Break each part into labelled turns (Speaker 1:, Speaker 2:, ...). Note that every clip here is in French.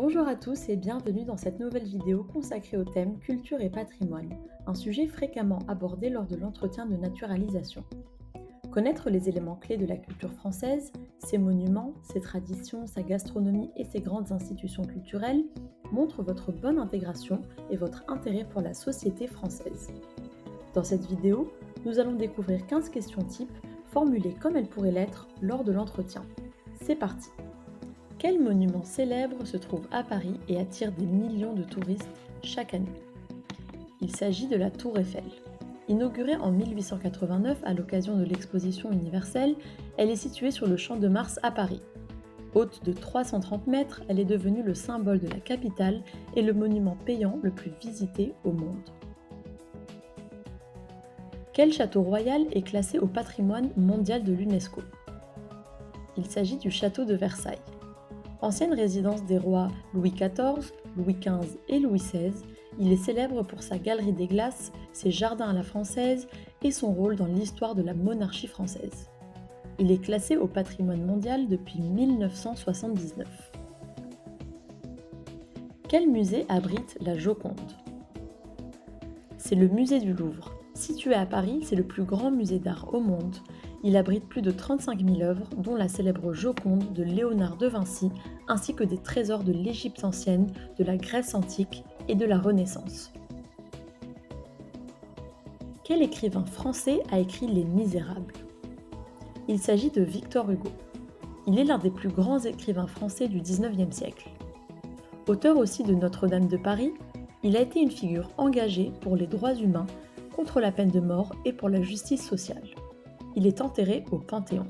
Speaker 1: Bonjour à tous et bienvenue dans cette nouvelle vidéo consacrée au thème culture et patrimoine, un sujet fréquemment abordé lors de l'entretien de naturalisation. Connaître les éléments clés de la culture française, ses monuments, ses traditions, sa gastronomie et ses grandes institutions culturelles montre votre bonne intégration et votre intérêt pour la société française. Dans cette vidéo, nous allons découvrir 15 questions types formulées comme elles pourraient l'être lors de l'entretien. C'est parti! Quel monument célèbre se trouve à Paris et attire des millions de touristes chaque année? Il s'agit de la Tour Eiffel. Inaugurée en 1889 à l'occasion de l'exposition universelle, elle est située sur le Champ de Mars à Paris. Haute de 330 mètres, elle est devenue le symbole de la capitale et le monument payant le plus visité au monde. Quel château royal est classé au patrimoine mondial de l'UNESCO? Il s'agit du château de Versailles. Ancienne résidence des rois Louis XIV, Louis XV et Louis XVI, il est célèbre pour sa galerie des glaces, ses jardins à la française et son rôle dans l'histoire de la monarchie française. Il est classé au patrimoine mondial depuis 1979. Quel musée abrite la Joconde? C'est le musée du Louvre. Situé à Paris, c'est le plus grand musée d'art au monde. Il abrite plus de 35 000 œuvres, dont la célèbre Joconde de Léonard de Vinci, ainsi que des trésors de l'Égypte ancienne, de la Grèce antique et de la Renaissance. Quel écrivain français a écrit Les Misérables? Il s'agit de Victor Hugo. Il est l'un des plus grands écrivains français du XIXe siècle. Auteur aussi de Notre-Dame de Paris, il a été une figure engagée pour les droits humains, contre la peine de mort et pour la justice sociale. Il est enterré au Panthéon.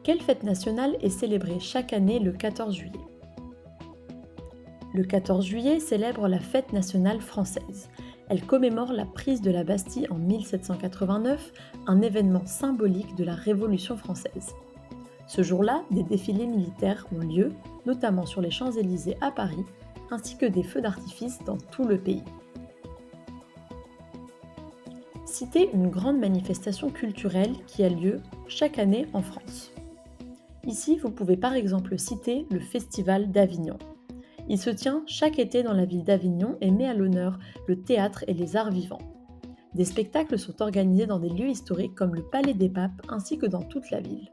Speaker 1: Quelle fête nationale est célébrée chaque année le 14 juillet? Le 14 juillet célèbre la fête nationale française. Elle commémore la prise de la Bastille en 1789, un événement symbolique de la Révolution française. Ce jour-là, des défilés militaires ont lieu, notamment sur les Champs-Élysées à Paris, ainsi que des feux d'artifice dans tout le pays. Citez une grande manifestation culturelle qui a lieu chaque année en France. Ici, vous pouvez par exemple citer le Festival d'Avignon. Il se tient chaque été dans la ville d'Avignon et met à l'honneur le théâtre et les arts vivants. Des spectacles sont organisés dans des lieux historiques comme le Palais des Papes ainsi que dans toute la ville.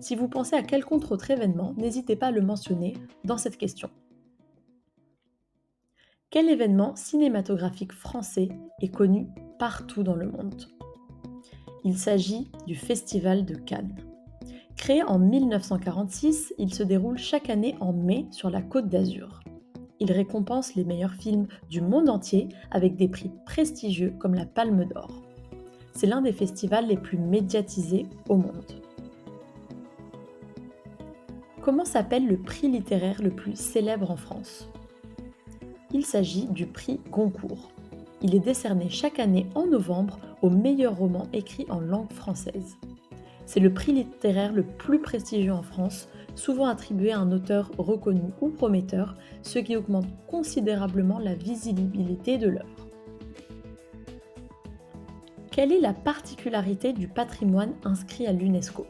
Speaker 1: Si vous pensez à quelconque autre événement, n'hésitez pas à le mentionner dans cette question. Quel événement cinématographique français est connu partout dans le monde? Il s'agit du Festival de Cannes. Créé en 1946, il se déroule chaque année en mai sur la Côte d'Azur. Il récompense les meilleurs films du monde entier avec des prix prestigieux comme la Palme d'Or. C'est l'un des festivals les plus médiatisés au monde. Comment s'appelle le prix littéraire le plus célèbre en France? Il s'agit du prix Goncourt. Il est décerné chaque année en novembre aux meilleurs romans écrits en langue française. C'est le prix littéraire le plus prestigieux en France, souvent attribué à un auteur reconnu ou prometteur, ce qui augmente considérablement la visibilité de l'œuvre. Quelle est la particularité du patrimoine inscrit à l'UNESCO?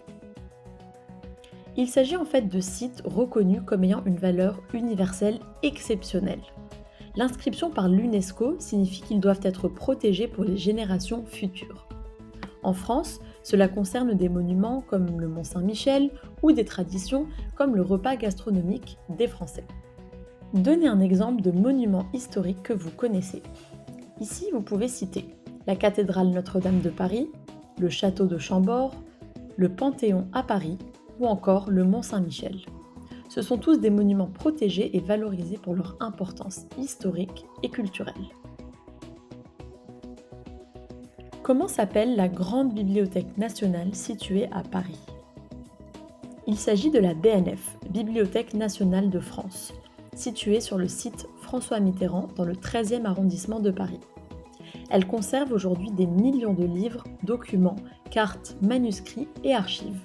Speaker 1: Il s'agit en fait de sites reconnus comme ayant une valeur universelle exceptionnelle. L'inscription par l'UNESCO signifie qu'ils doivent être protégés pour les générations futures. En France, cela concerne des monuments comme le Mont Saint-Michel ou des traditions comme le repas gastronomique des Français. Donnez un exemple de monument historique que vous connaissez. Ici, vous pouvez citer la cathédrale Notre-Dame de Paris, le château de Chambord, le Panthéon à Paris ou encore le Mont Saint-Michel. Ce sont tous des monuments protégés et valorisés pour leur importance historique et culturelle. Comment s'appelle la grande bibliothèque nationale située à Paris? Il s'agit de la BNF, Bibliothèque nationale de France, située sur le site François Mitterrand dans le 13e arrondissement de Paris. Elle conserve aujourd'hui des millions de livres, documents, cartes, manuscrits et archives.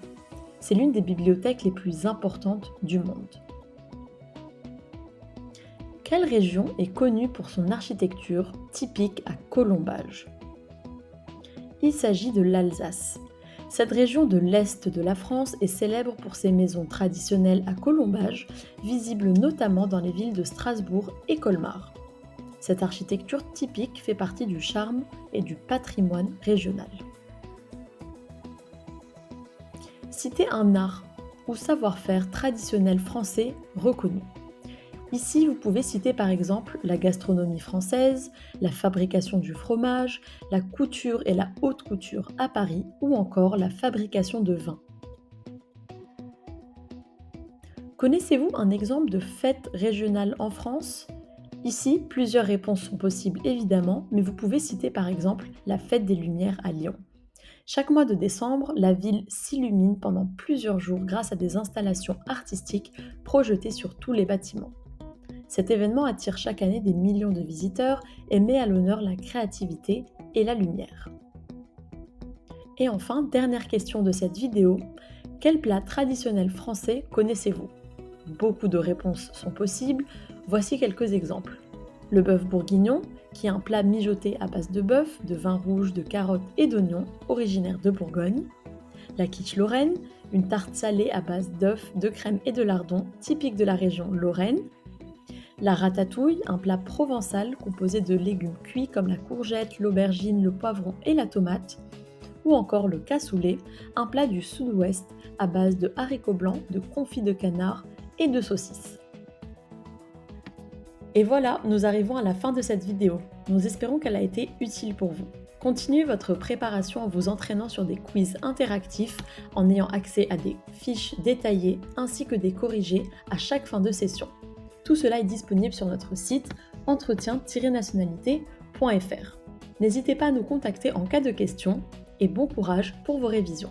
Speaker 1: C'est l'une des bibliothèques les plus importantes du monde. Quelle région est connue pour son architecture typique à colombage? Il s'agit de l'Alsace. Cette région de l'Est de la France est célèbre pour ses maisons traditionnelles à colombage, visibles notamment dans les villes de Strasbourg et Colmar. Cette architecture typique fait partie du charme et du patrimoine régional. Citez un art ou savoir-faire traditionnel français reconnu. Ici, vous pouvez citer par exemple la gastronomie française, la fabrication du fromage, la couture et la haute couture à Paris ou encore la fabrication de vin. Connaissez-vous un exemple de fête régionale en France? Ici, plusieurs réponses sont possibles évidemment, mais vous pouvez citer par exemple la fête des Lumières à Lyon. Chaque mois de décembre, la ville s'illumine pendant plusieurs jours grâce à des installations artistiques projetées sur tous les bâtiments. Cet événement attire chaque année des millions de visiteurs et met à l'honneur la créativité et la lumière. Et enfin, dernière question de cette vidéo, quel plat traditionnel français connaissez-vous? Beaucoup de réponses sont possibles, voici quelques exemples. Le bœuf bourguignon, qui est un plat mijoté à base de bœuf, de vin rouge, de carottes et d'oignons, originaire de Bourgogne. La quiche lorraine, une tarte salée à base d'œufs, de crème et de lardons, typique de la région Lorraine. La ratatouille, un plat provençal composé de légumes cuits comme la courgette, l'aubergine, le poivron et la tomate. Ou encore le cassoulet, un plat du sud-ouest à base de haricots blancs, de confit de canard et de saucisses. Et voilà, nous arrivons à la fin de cette vidéo. Nous espérons qu'elle a été utile pour vous. Continuez votre préparation en vous entraînant sur des quiz interactifs, en ayant accès à des fiches détaillées ainsi que des corrigés à chaque fin de session. Tout cela est disponible sur notre site entretien-nationalité.fr. N'hésitez pas à nous contacter en cas de questions et bon courage pour vos révisions.